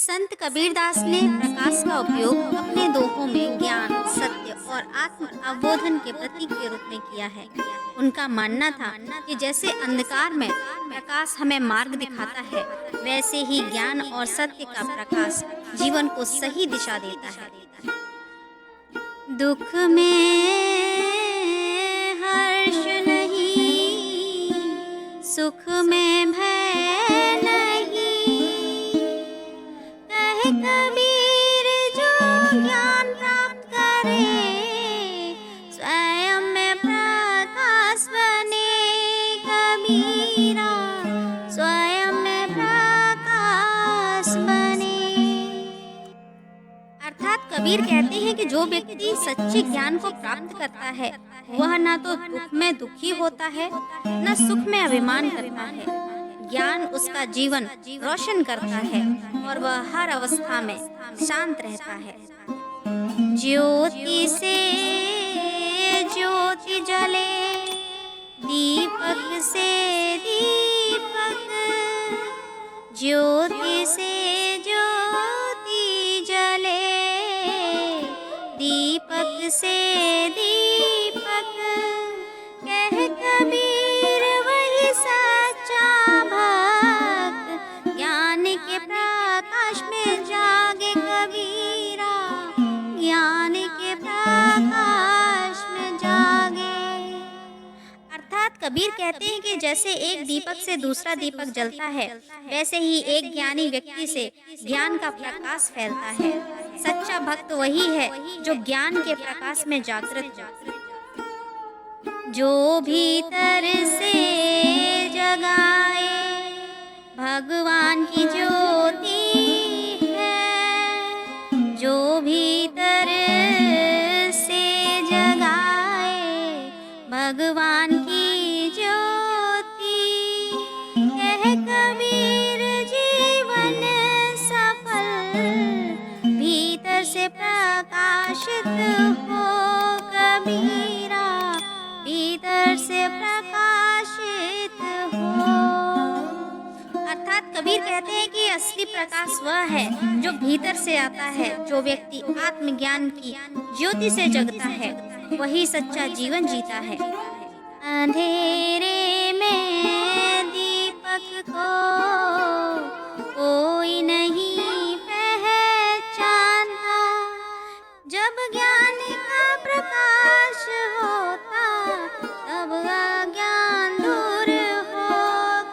संत कबीरदास ने प्रकाश का उपयोग अपने दोहों में ज्ञान, सत्य और आत्म अवबोधन के प्रतीक के रूप में किया है। उनका मानना था कि जैसे अंधकार में प्रकाश हमें मार्ग दिखाता है, वैसे ही ज्ञान और सत्य का प्रकाश जीवन को सही दिशा देता है। दुख में हर्ष नहीं, सुख में भय नहीं, कहे कबीर जो ज्ञान प्राप्त करे, स्वयं में प्रकाश बने। कबीरा स्वयं में प्रकाश बने। अर्थात कबीर कहते हैं कि जो व्यक्ति सच्चे ज्ञान को प्राप्त करता है, वह न तो दुख में दुखी होता है, न सुख में अभिमान करता है। ज्ञान उसका जीवन रोशन करता है और वह हर अवस्था में शांत रहता है। ज्योति से ज्योति जले, दीपक से दीपक, ज्योति से ज्योति जले, दीपक से दीपक, कह कबीर वही सच्चा भक्त, ज्ञान के प्रकाश में जागे। कबीरा ज्ञान के प्रकाश में जागे। अर्थात कबीर कहते हैं कि जैसे एक दीपक से दूसरा दीपक जलता है, वैसे ही एक ज्ञानी व्यक्ति से ज्ञान का प्रकाश फैलता है। सच्चा भक्त वही है जो ज्ञान के प्रकाश में जागृत हो, जो भीतर से जगाए भगवान की ज्योति है, जो भीतर से जगाए भगवान की ज्योति। कह कबीर जीवन सफल, भीतर से प्रकाशित हो। कबीरा भीतर से प्रकाशित हो। अर्थात कबीर कहते हैं कि असली प्रकाश वह है जो भीतर से आता है। जो व्यक्ति आत्मज्ञान की ज्योति से जगता है, वही सच्चा जीवन जीता है। अंधेरे में दीपक को कोई नहीं पहचानता, जब ज्ञान का प्रकाश होता, तब अज्ञान दूर हो।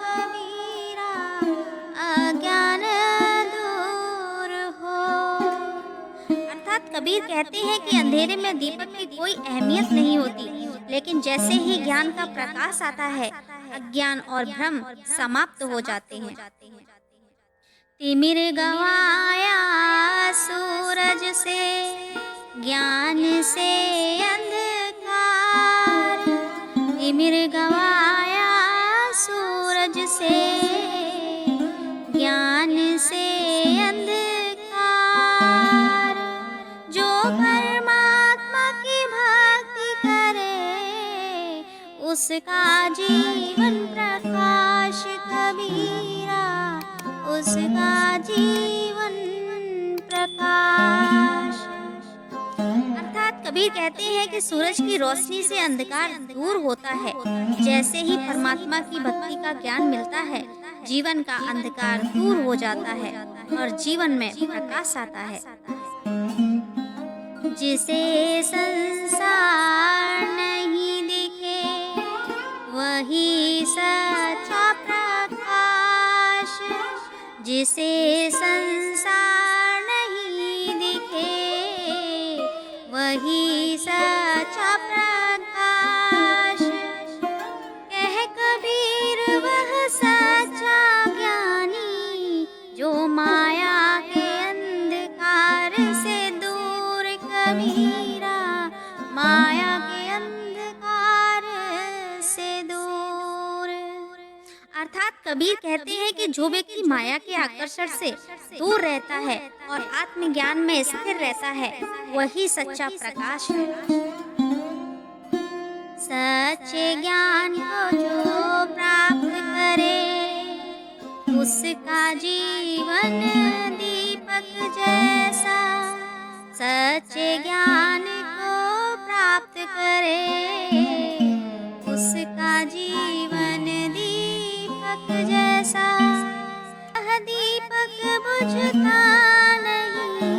कबीरा अज्ञान दूर हो। अर्थात कबीर कहते हैं कि अंधेरे में दीपक की कोई अहमियत नहीं होती, लेकिन जैसे ही ज्ञान का प्रकाश आता है, अज्ञान और भ्रम समाप्त हो जाते हैं। तिमिर गवाया सूरज से, ज्ञान से अंधकार, तिमिर गवाया सूरज से, ज्ञान से अंधकार, जो परमात्मा की भक्ति करे, उसका जीवन प्रकाश। कबीरा उसका जीवन प्रकाश। अर्थात कबीर कहते हैं कि सूरज की रोशनी से अंधकार दूर होता है। जैसे ही परमात्मा की भक्ति का ज्ञान मिलता है, जीवन का अंधकार दूर हो जाता है और जीवन में प्रकाश आता है। जिसे संसार नहीं दिखे, वही सच्चा प्रकाश। जिसे संसार नहीं दिखे, वही सच्चा प्रकाश। कह कबीर वह सच्चा ज्ञानी, जो माया के अंधकार से दूर। कबीरा माया के अंधकार से दूर। अर्थात कबीर कहते हैं कि जो व्यक्ति माया के आकर्षण से दूर रहता है और आत्मज्ञान में स्थिर रहता है, वही सच्चा प्रकाश है। सच्चे ज्ञान को जो प्राप्त करे, उसका जीवन दीपक बुझता नहीं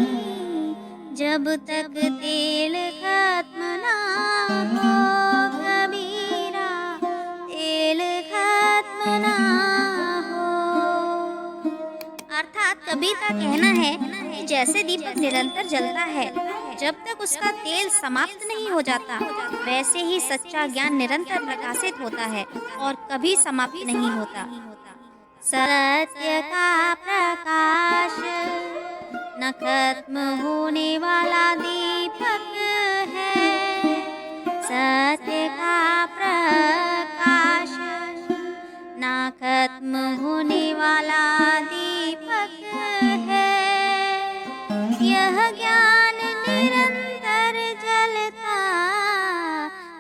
जब तक तेल खत्म ना हो कबीरा, तेल खत्म ना हो। अर्थात कबीर का कहना है कि जैसे दीपक निरंतर जलता है जब तक उसका तेल समाप्त नहीं हो जाता, वैसे ही सच्चा ज्ञान निरंतर प्रकाशित होता है और कभी समाप्त नहीं होता। सत्य का प्रकाश न खत्म होने वाला दीपक है, सत्य का प्रकाश न खत्म होने वाला दीपक है। यह ज्ञान निरंतर जलता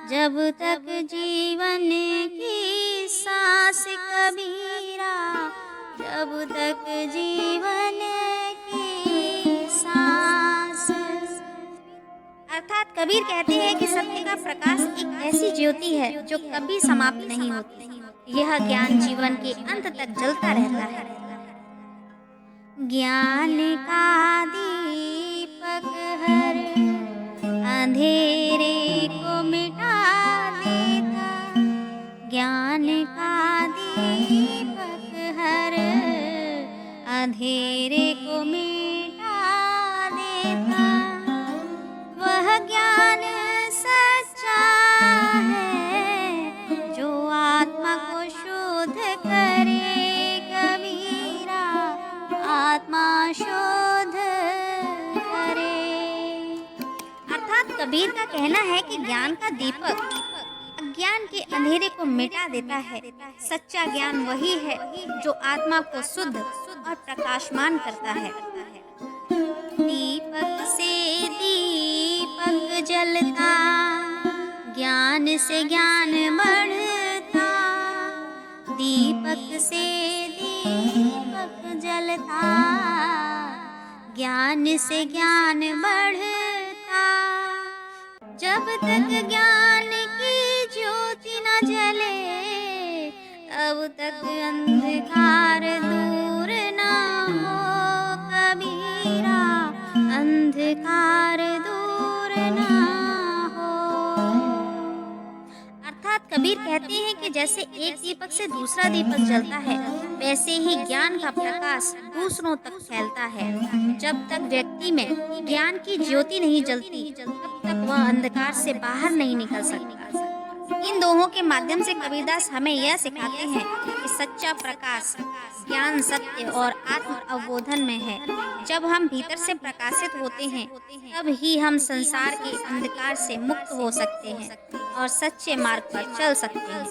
जब तक जीवन की सांस कबीरा, जब तक जीवन की सांस। अर्थात कबीर कहते हैं कि सत्य का प्रकाश एक ऐसी ज्योति है जो कभी समाप्त नहीं होती। यह ज्ञान जीवन के अंत तक जलता रहता है। ज्ञान का दीपक हर अंधेरे को मिटा देता, ज्ञान का दीपक हर अंधेरे को मिटा देता। वह ज्ञान सच्चा है जो आत्मा को शुद्ध करे कबीरा, आत्मा शुद्ध करे। अर्थात कबीर का कहना है कि ज्ञान का दीपक अज्ञान के अंधेरे को मिटा देता है। सच्चा ज्ञान वही है जो आत्मा को शुद्ध और प्रकाशमान करता है। दीपक से दीपक जलता, ज्ञान से ज्ञान बढ़ता, दीपक से दीपक जलता, ज्ञान से ज्ञान बढ़ता। जब तक ज्ञान की ज्योति न जले तब तक अंधकार दूर न हो कबीरा, अंधकार दूर न हो। अर्थात कबीर कहते हैं कि जैसे एक दीपक से दूसरा दीपक जलता है, वैसे ही ज्ञान का प्रकाश दूसरों तक फैलता है। जब तक व्यक्ति में ज्ञान की ज्योति नहीं जलती, तब तक वह अंधकार से बाहर नहीं निकल सकता। इन दोनों के माध्यम से कबीरदास हमें यह सिखाते हैं कि सच्चा प्रकाश ज्ञान, सत्य और आत्म अवबोधन में है। जब हम भीतर से प्रकाशित होते हैं, तब ही हम संसार के अंधकार से मुक्त हो सकते हैं और सच्चे मार्ग पर चल सकते हैं।